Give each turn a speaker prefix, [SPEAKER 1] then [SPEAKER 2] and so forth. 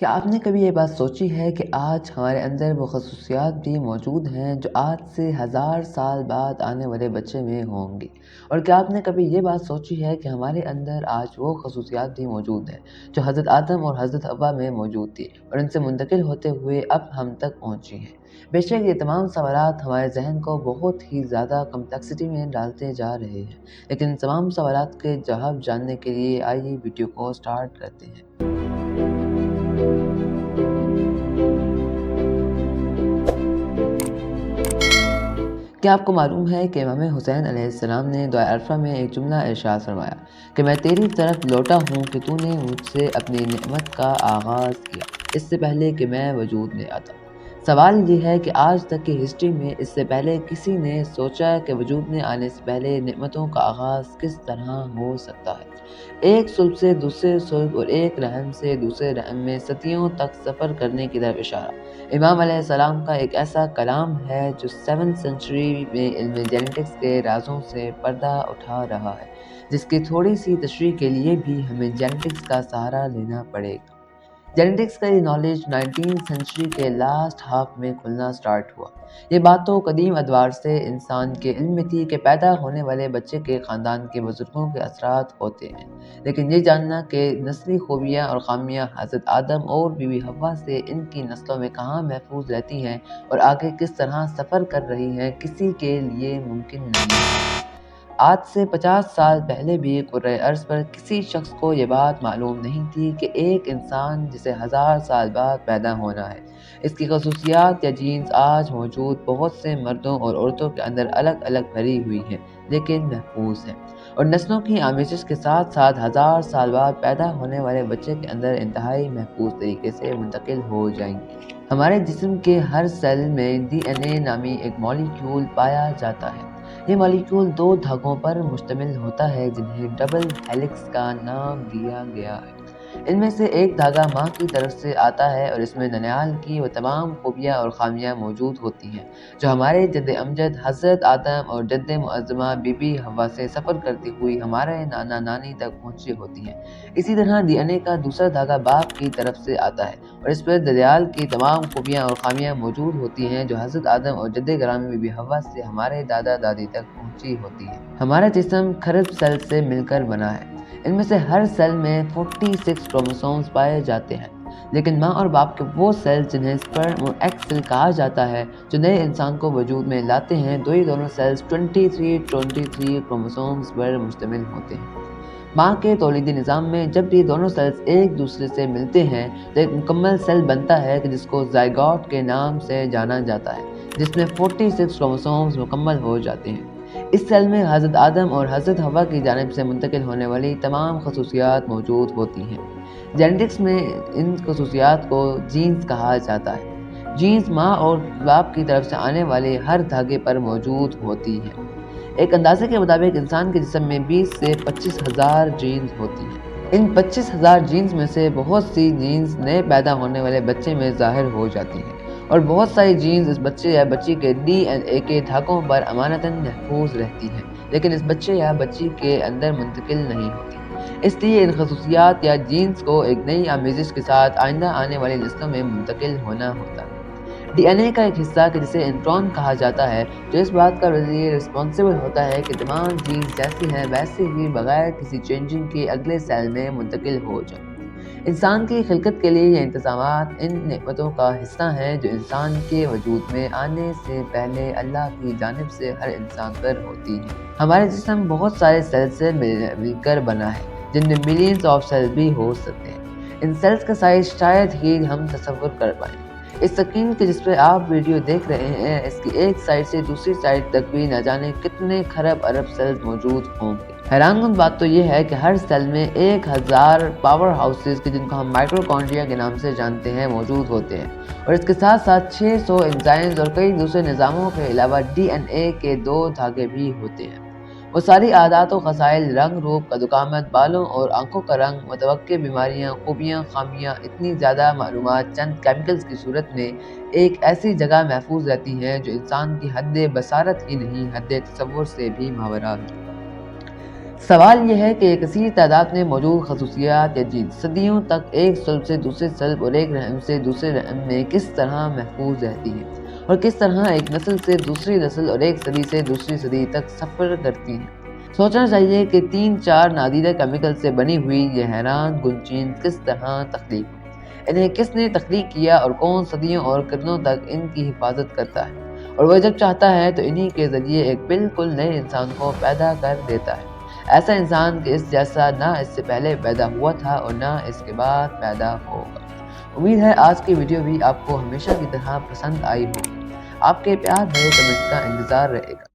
[SPEAKER 1] क्या आपने कभी ये बात सोची है कि आज हमारे अंदर वो खसूसियात भी मौजूद हैं जो आज से हज़ार साल बाद आने वाले बच्चे में होंगी? और क्या आपने कभी ये बात सोची है कि हमारे अंदर आज वो खसूसियात भी मौजूद हैं जो हज़रत आदम और हज़रत हव्वा में मौजूद थी और इनसे मुंतकिल होते हुए अब हम तक पहुँची हैं? बेशक ये तमाम सवालात हमारे ज़हन को बहुत ही ज़्यादा कम्प्लेक्सिटी में डालते जा रहे हैं, लेकिन इन तमाम सवालात के जवाब जानने के लिए आइए वीडियो को स्टार्ट करते हैं। क्या आपको मालूम है कि इमाम हुसैन अलैहिस्सलाम ने दुआ अरफ़ा में एक जुमला इरशाद फरमाया कि मैं तेरी तरफ लौटा हूँ कि तूने मुझसे अपनी नेमत का आगाज़ किया, इससे पहले कि मैं वजूद में आता। सवाल ये है कि आज तक की हिस्ट्री में इससे पहले किसी ने सोचा कि वजूद में आने से पहले नेमतों का आगाज़ किस तरह हो सकता है? एक सुल्ब से दूसरे सुल्ब और एक रहम से दूसरे रहम में सदियों तक सफ़र करने की तरफ इशारा। इमाम अलैहिस्सलाम का एक ऐसा कलाम है जो 7th सेंचुरी में इल्म जेनेटिक्स के राज़ों से पर्दा उठा रहा है, जिसकी थोड़ी सी तशरीह के लिए भी हमें जेनेटिक्स का सहारा लेना पड़ेगा। जेनेटिक्स का ये नॉलेज 19th सेंचुरी के लास्ट हाफ में खुलना स्टार्ट हुआ। ये बात तो कदीम अदवार से इंसान के इल्म में थी कि पैदा होने वाले बच्चे के ख़ानदान के बुज़ुर्गों के असरात होते हैं, लेकिन ये जानना कि नस्ली खूबियाँ और ख़ामियाँ हज़रत आदम और बीवी हव्वा से इनकी नस्लों में कहाँ महफूज रहती हैं और आगे किस तरह सफ़र कर रही हैं, किसी के लिए मुमकिन नहीं है। आज से 50 साल पहले भी कुर्रे अर्ज़ पर किसी शख्स को ये बात मालूम नहीं थी कि एक इंसान जिसे हज़ार साल बाद पैदा होना है, इसकी खसूसियात या जीन्स आज मौजूद बहुत से मर्दों और औरतों के अंदर अलग अलग भरी हुई हैं, लेकिन महफूज हैं और नस्लों की आमेज़श के साथ साथ हज़ार साल बाद पैदा होने वाले बच्चे के अंदर इंतहाई महफूज तरीके से मुंतकिल हो जाएंगी। हमारे जिस्म के हर सेल में DNA नामी एक मॉलिक्यूल पाया जाता है। ये मॉलिक्यूल दो धागों पर मुश्तमिल होता है जिन्हें डबल हेलिक्स का नाम दिया गया है। इनमें से एक धागा माँ की तरफ से आता है और इसमें ननिहाल की वो तमाम खूबियाँ और खामियाँ मौजूद होती हैं जो हमारे जद्द अमजद हज़रत आदम और जद्द मुअज़्ज़मा बीबी हव्वा से सफ़र करती हुई हमारे नाना नानी तक पहुँची होती हैं। इसी तरह DNA का दूसरा धागा बाप की तरफ से आता है और इस पर दनियाल की तमाम खूबियाँ और खामियाँ मौजूद होती हैं जो हज़रत आदम और जद्द ग्रामी बीबी हव्वा से हमारे दादा दादी तक पहुँची होती है। हमारा जिस्म खरब सेल से मिलकर बना है। इनमें से हर सेल में 46 क्रोमोसोम्स पाए जाते हैं, लेकिन माँ और बाप के वो सेल जिन्हें स्पर्म और एग सेल कहा जाता है जो नए इंसान को वजूद में लाते हैं, दोनों सेल्स 23 क्रोमोसोम्स पर मुश्तमिल होते हैं। माँ के तौलीदी निज़ाम में जब ये दोनों सेल्स एक दूसरे से मिलते हैं तो एक मुकम्मल सेल बनता है कि जिसको ज़ायगोट के नाम से जाना जाता है, जिसमें 46 क्रोमोसोम्स मुकम्मल हो जाते हैं। इस सेल में हज़रत आदम और हज़रत हव्वा की जानिब से मुंतकिल होने वाली तमाम खसूसियात मौजूद होती हैं। जेनेटिक्स में इन खसूसियात को जीन्स कहा जाता है। जीन्स माँ और बाप की तरफ से आने वाले हर धागे पर मौजूद होती हैं। एक अंदाजे के मुताबिक इंसान के जिस्म में 20 से 25,000 जीन्स होती हैं। इन 25,000 जीन्स में से बहुत सी जीन्स नए पैदा होने वाले बच्चे में ज़ाहिर हो जाती हैं और बहुत सारी जीन्स इस बच्चे या बच्ची के DNA के धागों पर अमानतन महफूज रहती हैं, लेकिन इस बच्चे या बच्ची के अंदर मुंतकिल नहीं होती। इसलिए इन खसूसियात या जीन्स को एक नई आमेज़श के साथ आइंदा आने वाली नस्लों में मुंतकिल होना होता है। DNA का एक हिस्सा कि जिसे इंट्रॉन कहा जाता है, जो इस बात का लिए रिस्पॉन्सिबल होता है कि तमाम जीन्स जैसी हैं वैसे ही बगैर किसी चेंजिंग के अगले सेल में मुंतकिल हो जाएं। इंसान की खिलकत के लिए ये इंतज़ामात इन नेमतों का हिस्सा हैं जो इंसान के वजूद में आने से पहले अल्लाह की जानिब से हर इंसान पर होती हैं। हमारे जिस्म बहुत सारे सेल से मिलकर बना है, जिनमें मिलियंस ऑफ सेल्स भी हो सकते हैं। इन सेल्स का साइज शायद ही हम तसव्वुर कर पाएँ। इस स्क्रीन के जिस पे आप वीडियो देख रहे हैं, इसकी एक साइड से दूसरी साइड तक भी न जाने कितने खरब अरब सेल्स मौजूद होंगे। हैरानकुन बात तो यह है कि हर सेल में 1000 पावर हाउसेस के जिनको हम माइटोकॉन्ड्रिया के नाम से जानते हैं मौजूद होते हैं और इसके साथ साथ 600 एंजाइम्स और कई दूसरे निज़ामों के अलावा DNA के 2 धागे भी होते हैं। वो सारी आदात व ख़साइल, रंग रूप, कदुकामत, बालों और आंखों का रंग, मुतवक्के बीमारियाँ, खूबियाँ, खामियाँ, इतनी ज़्यादा मालूमात चंद केमिकल्स की सूरत में एक ऐसी जगह महफूज रहती हैं जो इंसान की हद बसारत ही नहीं, हद तसव्वुर से भी मावरा है। سوال یہ ہے کہ کثیر تعداد میں موجود خصوصیات یا جین صدیوں تک ایک سلب سے دوسرے سلب اور ایک رحم سے دوسرے رحم میں کس طرح محفوظ رہتی ہیں اور کس طرح ایک نسل سے دوسری نسل اور ایک صدی سے دوسری صدی تک سفر کرتی ہیں۔ سوچنا چاہیے کہ 3-4 نادرہ کیمیکل سے بنی ہوئی یہ حیران گنچین کس طرح تخلیق ہوئی، انہیں کس نے تخلیق کیا اور کون صدیوں اور قرنوں تک ان کی حفاظت کرتا ہے، اور وہ جب چاہتا ہے تو انہی کے ذریعے ایک بالکل نئے انسان کو پیدا کر دیتا ہے، ایسا انسان کہ اس جیسا نہ اس سے پہلے پیدا ہوا تھا اور نہ اس کے بعد پیدا ہوگا۔ امید ہے آج کی ویڈیو بھی آپ کو ہمیشہ کی طرح پسند آئی ہوگی۔ آپ کے پیار بھرے کمنٹ کا انتظار رہے گا۔